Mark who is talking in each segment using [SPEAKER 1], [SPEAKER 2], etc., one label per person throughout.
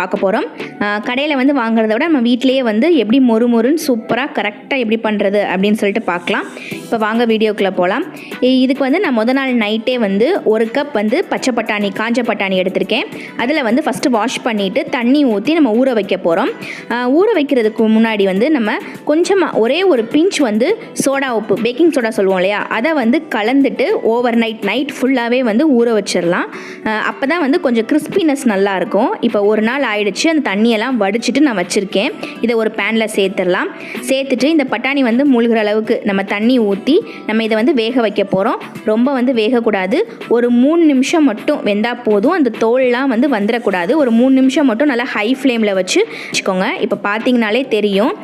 [SPEAKER 1] பார்க்க போகிறோம். கடையில் வந்து வாங்குறத விட நம்ம வீட்டிலேயே வந்து எப்படி மொறுன்னு சூப்பராக கரெக்டாக எப்படி பண்ணுறது அப்படின்னு சொல்லிட்டு பார்க்கலாம். இப்போ வாங்க வீடியோக்குள்ளே போகலாம். இதுக்கு வந்து நான் முத நாள் நைட்டே வந்து 1 கப் வந்து பச்சை பட்டாணி, காஞ்ச பட்டாணி எடுத்திருக்கேன். அதில் வந்து ஃபஸ்ட்டு வாஷ் பண்ணிவிட்டு தண்ணி ஊற்றி நம்ம ஊற வைக்க போகிறோம். ஊற வைக்கிறதுக்கு முன்னாடி வந்து நம்ம கொஞ்சமாக ஒரே ஒரு பிஞ்ச் வந்து சோடா உப்பு, பேக்கிங் சோடா சொல்லுவோம் இல்லையா, அதை வந்து கலந்துட்டு ஓவர் நைட் ஃபுல்லாகவே வந்து ஊற வச்சிடலாம். அப்போ தான் வந்து கொஞ்சம் கிறிஸ்பினஸ் நல்லாயிருக்கும். இப்போ ஒரு நாள் ஆயிடுச்சு, அந்த தண்ணியெல்லாம் வடிச்சிட்டு நான் வச்சுருக்கேன். இதை ஒரு பேனில் சேர்த்துடலாம். சேர்த்துட்டு இந்த பட்டாணி வந்து மூழ்கிற அளவுக்கு நம்ம தண்ணி ஊற்றி நம்ம இதை வந்து வேக வைக்க போகிறோம். ரொம்ப வந்து வேகக்கூடாது. ஒரு 3 நிமிஷம் மட்டும் வெந்தால் போதும். அந்த தோல்லாம் வந்து வந்துடக்கூடாது. ஒரு 3 நிமிஷம் மட்டும் நல்லா ஹை ஃப்ளேமில் வச்சுக்கோங்க. இப்போ பார்த்தீங்கனாலே தெரியும்,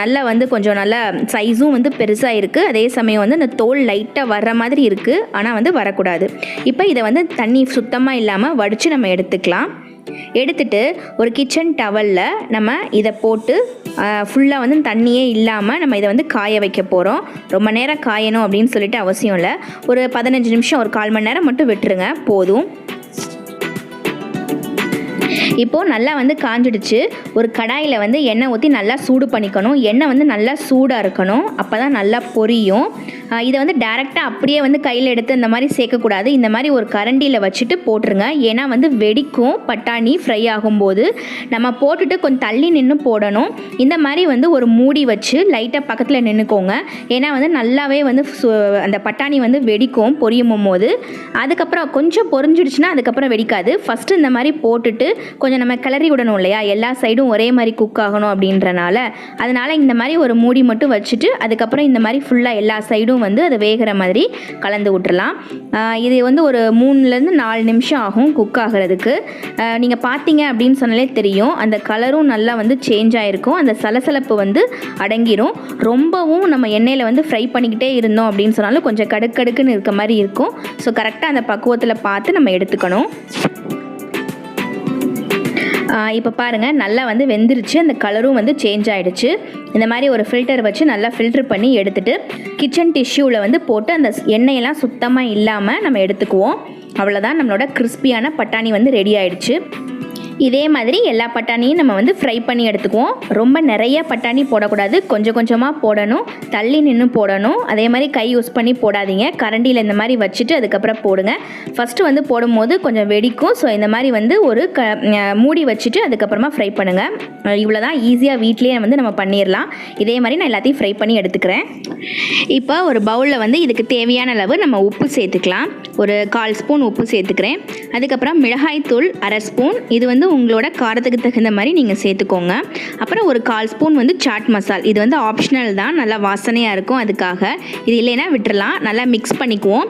[SPEAKER 1] நல்லா வந்து கொஞ்சம் நல்லா சைஸும் வந்து பெருசாக இருக்குது. அதே சமயம் வந்து அந்த தோல் லைட்டாக வர்ற மாதிரி இருக்குது, ஆனால் வந்து வரக்கூடாது. இப்போ இதை வந்து தண்ணி சுத்தமாக இல்லாமல் வடித்து நம்ம எடுத்துக்கலாம். எடுத்துட்டு ஒரு கிச்சன் டவலில் நம்ம இதை போட்டு ஃபுல்லாக வந்து தண்ணியே இல்லாமல் நம்ம இதை வந்து காய வைக்க போகிறோம். ரொம்ப நேரம் காயணும் அப்படின்னு சொல்லிட்டு அவசியம் இல்லை. ஒரு 15 நிமிஷம், ஒரு 1/4 மணி நேரம் மட்டும் விட்டுருங்க, போதும். இப்போது நல்லா வந்து காஞ்சிடுச்சு. ஒரு கடாயில் வந்து எண்ணெய் ஊற்றி நல்லா சூடு பண்ணிக்கணும். எண்ணெய் வந்து நல்லா சூடாக இருக்கணும், அப்போ தான் நல்லா பொரியும். இதை வந்து டேரெக்டாக அப்படியே வந்து கையில் எடுத்து இந்த மாதிரி சேர்க்கக்கூடாது. இந்த மாதிரி ஒரு கரண்டியில் வச்சுட்டு போட்டுருங்க. ஏன்னா வந்து வெடிக்கும். பட்டாணி ஃப்ரை ஆகும்போது நம்ம போட்டுட்டு கொஞ்சம் தள்ளி நின்று போடணும். இந்த மாதிரி வந்து ஒரு மூடி வச்சு லைட்டாக பக்கத்தில் நின்றுக்கோங்க. ஏன்னா வந்து நல்லாவே வந்து அந்த பட்டாணி வந்து வெடிக்கும் பொரியும் போது. அதுக்கப்புறம் கொஞ்சம் பொரிஞ்சிடுச்சுன்னா அதுக்கப்புறம் வெடிக்காது. ஃபஸ்ட்டு இந்த மாதிரி போட்டுட்டு கொஞ்சம் நம்ம கிளறி விடணும் இல்லையா, எல்லா சைடும் ஒரே மாதிரி குக் ஆகணும் அப்படின்றனால. அதனால் இந்த மாதிரி ஒரு மூடி மட்டும் வச்சுட்டு அதுக்கப்புறம் இந்த மாதிரி ஃபுல்லாக எல்லா சைடும் வந்து அதை வேகிற மாதிரி கலந்து விட்டுறலாம். இது வந்து ஒரு 3லேருந்து 4 நிமிஷம் ஆகும் குக் ஆகிறதுக்கு. நீங்கள் பார்த்தீங்க அப்படின்னு சொன்னாலே தெரியும், அந்த கலரும் நல்லா வந்து சேஞ்ச் ஆகிருக்கும். அந்த சலசலப்பு வந்து அடங்கிரும். ரொம்பவும் நம்ம எண்ணெயில் வந்து ஃப்ரை பண்ணிக்கிட்டே இருந்தோம் அப்படின்னு சொன்னாலும் கொஞ்சம் கடுக்குன்னு இருக்க மாதிரி இருக்கும். ஸோ கரெக்டாக அந்த பக்குவத்தில் பார்த்து நம்ம எடுத்துக்கணும். இப்போ பாருங்கள், நல்லா வந்து வெந்துருச்சு. அந்த கலரும் வந்து சேஞ்ச் ஆகிடுச்சு. இந்த மாதிரி ஒரு ஃபில்டர் வச்சு நல்லா ஃபில்ட்ரு பண்ணி எடுத்துகிட்டு கிச்சன் டிஷ்யூவில் வந்து போட்டு அந்த எண்ணெயெல்லாம் சுத்தமாக இல்லாமல் நம்ம எடுத்துக்குவோம். அவ்வளோதான், நம்மளோட கிறிஸ்பியான பட்டாணி வந்து ரெடி ஆகிடுச்சு. இதே மாதிரி எல்லா பட்டாணியும் நம்ம வந்து ஃப்ரை பண்ணி எடுத்துக்குவோம். ரொம்ப நிறைய பட்டாணி போடக்கூடாது, கொஞ்சம் கொஞ்சமாக போடணும், தள்ளி நின்று போடணும். அதே மாதிரி கை யூஸ் பண்ணி போடாதீங்க. கரண்டியில் இந்த மாதிரி வச்சுட்டு அதுக்கப்புறம் போடுங்க. ஃபஸ்ட்டு வந்து போடும்போது கொஞ்சம் வெடிக்கும். ஸோ இந்த மாதிரி வந்து ஒரு மூடி வச்சுட்டு அதுக்கப்புறமா ஃப்ரை பண்ணுங்கள். இவ்வளோதான், ஈஸியாக வீட்லேயே வந்து நம்ம பண்ணிடலாம். இதே மாதிரி நான் எல்லாத்தையும் ஃப்ரை பண்ணி எடுத்துக்கிறேன். இப்போ ஒரு பவுலில் வந்து இதுக்கு தேவையான அளவு நம்ம உப்பு சேர்த்துக்கலாம். ஒரு 1/4 ஸ்பூன் உப்பு சேர்த்துக்கிறேன். அதுக்கப்புறம் மிளகாய்த்தூள் 1/2 ஸ்பூன். இது வந்து உங்களோட காரத்துக்கு தகுந்த மாதிரி நீங்கள் சேர்த்துக்கோங்க. அப்புறம் ஒரு 1/4 ஸ்பூன் வந்து சாட் மசால். இது வந்து ஆப்ஷனல் தான், நல்லா வாசனையாக இருக்கும், அதுக்காக. இது இல்லைன்னா விட்டுறலாம். நல்லா மிக்ஸ் பண்ணிக்குவோம்.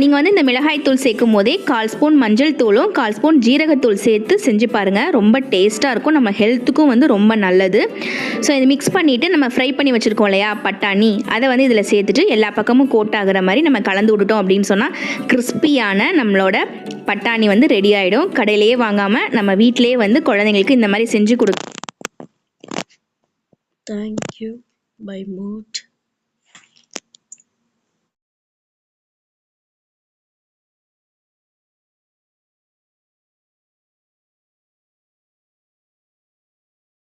[SPEAKER 1] நீங்கள் வந்து இந்த மிளகாய்த்தூள் சேர்க்கும் போதே 1/4 ஸ்பூன் மஞ்சள் தூளும் 1/4 ஸ்பூன் ஜீரகத்தூள் சேர்த்து செஞ்சு பாருங்கள். ரொம்ப டேஸ்ட்டாக இருக்கும், நம்ம ஹெல்த்துக்கும் வந்து ரொம்ப நல்லது. ஸோ இது மிக்ஸ் பண்ணிவிட்டு நம்ம ஃப்ரை பண்ணி வச்சுருக்கோம் இல்லையா பட்டாணி, அதை வந்து இதில் சேர்த்துட்டு எல்லா பக்கமும் கோட் ஆகிற மாதிரி நம்ம கலந்து விட்டுட்டோம் அப்படின்னு சொன்னால் கிறிஸ்பியான நம்மளோட பட்டாணி வந்து ரெடி ஆகிடும். கடையிலேயே வாங்காமல் நம்ம வீட்டிலேயே வந்து குழந்தைங்களுக்கு இந்த மாதிரி செஞ்சு கொடுக்கும்.
[SPEAKER 2] தேங்க்யூ. Bye mood.